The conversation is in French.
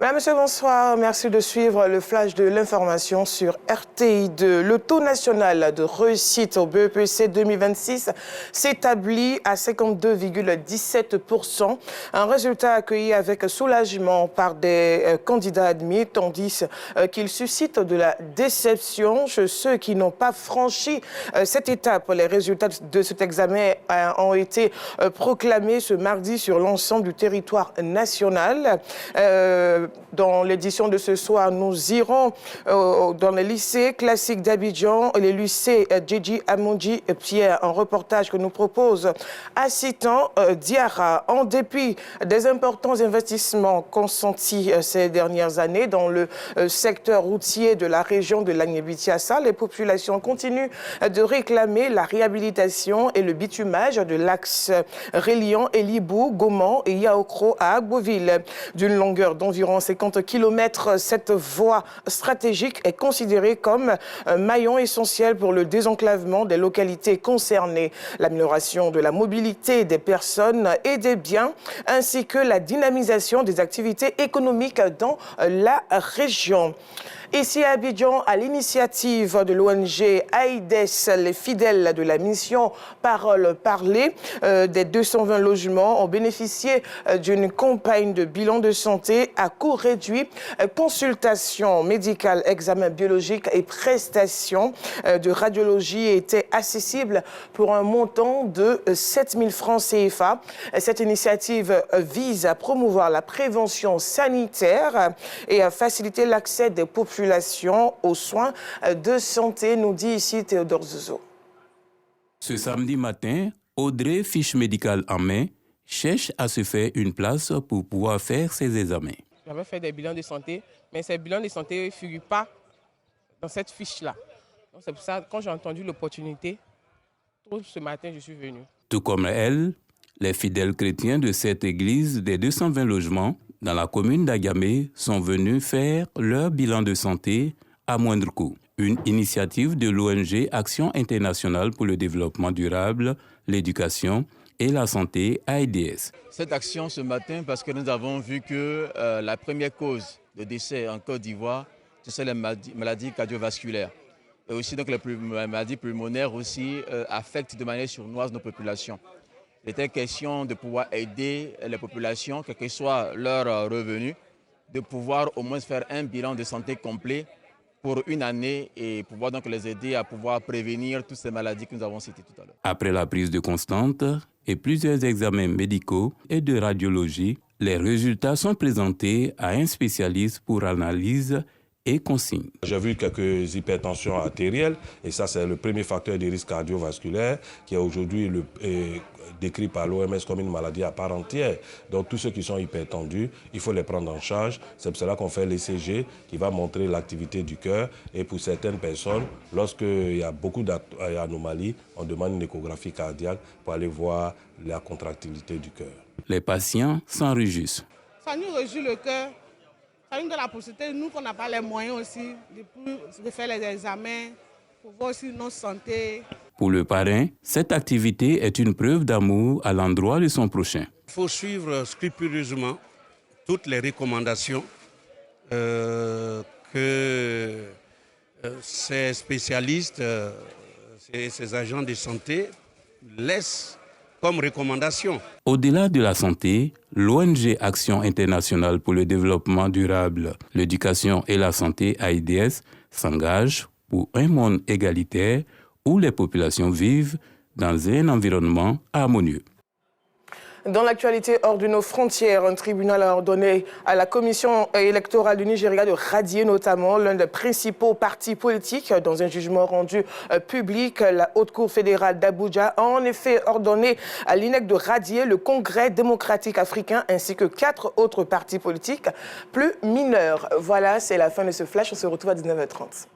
Madame, monsieur, bonsoir. Merci de suivre le flash de l'information sur RTI2. Le taux national de réussite au BEPC 2026 s'établit à 52,17%. Un résultat accueilli avec soulagement par des candidats admis, tandis qu'il suscite de la déception chez ceux qui n'ont pas franchi cette étape. Les résultats de cet examen ont été proclamés ce mardi sur l'ensemble du territoire national. Dans l'édition de ce soir, nous irons dans les lycées classiques d'Abidjan et les lycées Djidji Amoundji Pierre, un reportage que nous propose Assitan Diarra. En dépit des importants investissements consentis ces dernières années dans le secteur routier de la région de Lagné-Bitiassa, les populations continuent de réclamer la réhabilitation et le bitumage de l'axe reliant Elibou, Goman et Yaokro à Agboville. D'une longueur d'environ 50 km, cette voie stratégique est considérée comme un maillon essentiel pour le désenclavement des localités concernées, l'amélioration de la mobilité des personnes et des biens, ainsi que la dynamisation des activités économiques dans la région. Ici à Abidjan, à l'initiative de l'ONG AIDS, les fidèles de la mission Parole Parler, des 220 logements ont bénéficié d'une campagne de bilan de santé à coût réduit, consultation médicale, examen biologique et prestations de radiologie étaient accessibles pour un montant de 7 000 francs CFA. Cette initiative vise à promouvoir la prévention sanitaire et à faciliter l'accès des populations aux soins de santé, nous dit ici Théodore Zozo. Ce samedi matin, Audrey, fiche médicale en main, cherche à se faire une place pour pouvoir faire ses examens. J'avais fait des bilans de santé, mais ces bilans de santé ne figurent pas dans cette fiche-là. C'est pour ça que quand j'ai entendu l'opportunité, ce matin, je suis venu. Tout comme elle, les fidèles chrétiens de cette église des 220 logements dans la commune d'Agamé sont venus faire leur bilan de santé à moindre coût. Une initiative de l'ONG Action internationale pour le développement durable, l'éducation et la santé AIDS. Cette action ce matin parce que nous avons vu que la première cause de décès en Côte d'Ivoire, c'est les maladies cardiovasculaires. Et aussi donc les maladies pulmonaires aussi affectent de manière sournoise nos populations. Il était question de pouvoir aider les populations, quel que soit leur revenu, de pouvoir au moins faire un bilan de santé complet pour une année et pouvoir donc les aider à pouvoir prévenir toutes ces maladies que nous avons citées tout à l'heure. Après la prise de constante et plusieurs examens médicaux et de radiologie, les résultats sont présentés à un spécialiste pour analyse et consigne. J'ai vu quelques hypertensions artérielles et ça c'est le premier facteur de risque cardiovasculaire qui est aujourd'hui décrit par l'OMS comme une maladie à part entière. Donc tous ceux qui sont hypertendus, il faut les prendre en charge. C'est pour cela qu'on fait l'ECG qui va montrer l'activité du cœur et pour certaines personnes, lorsqu'il y a beaucoup d'anomalies, on demande une échographie cardiaque pour aller voir la contractilité du cœur. Les patients s'en réjouissent. Ça nous réjouit le cœur. Ça nous donne la possibilité, nous qu'on n'a pas les moyens aussi, de faire les examens, pour voir aussi notre santé. Pour le parrain, cette activité est une preuve d'amour à l'endroit de son prochain. Il faut suivre scrupuleusement toutes les recommandations que ces spécialistes, ces agents de santé laissent comme recommandation. Au-delà de la santé, l'ONG Action internationale pour le développement durable, l'éducation et la santé AIDS s'engage pour un monde égalitaire où les populations vivent dans un environnement harmonieux. Dans l'actualité hors de nos frontières, un tribunal a ordonné à la commission électorale du Nigeria de radier notamment l'un des principaux partis politiques. Dans un jugement rendu public, la Haute Cour fédérale d'Abuja a en effet ordonné à l'INEC de radier le Congrès démocratique africain ainsi que 4 autres partis politiques plus mineurs. Voilà, c'est la fin de ce flash. On se retrouve à 19h30.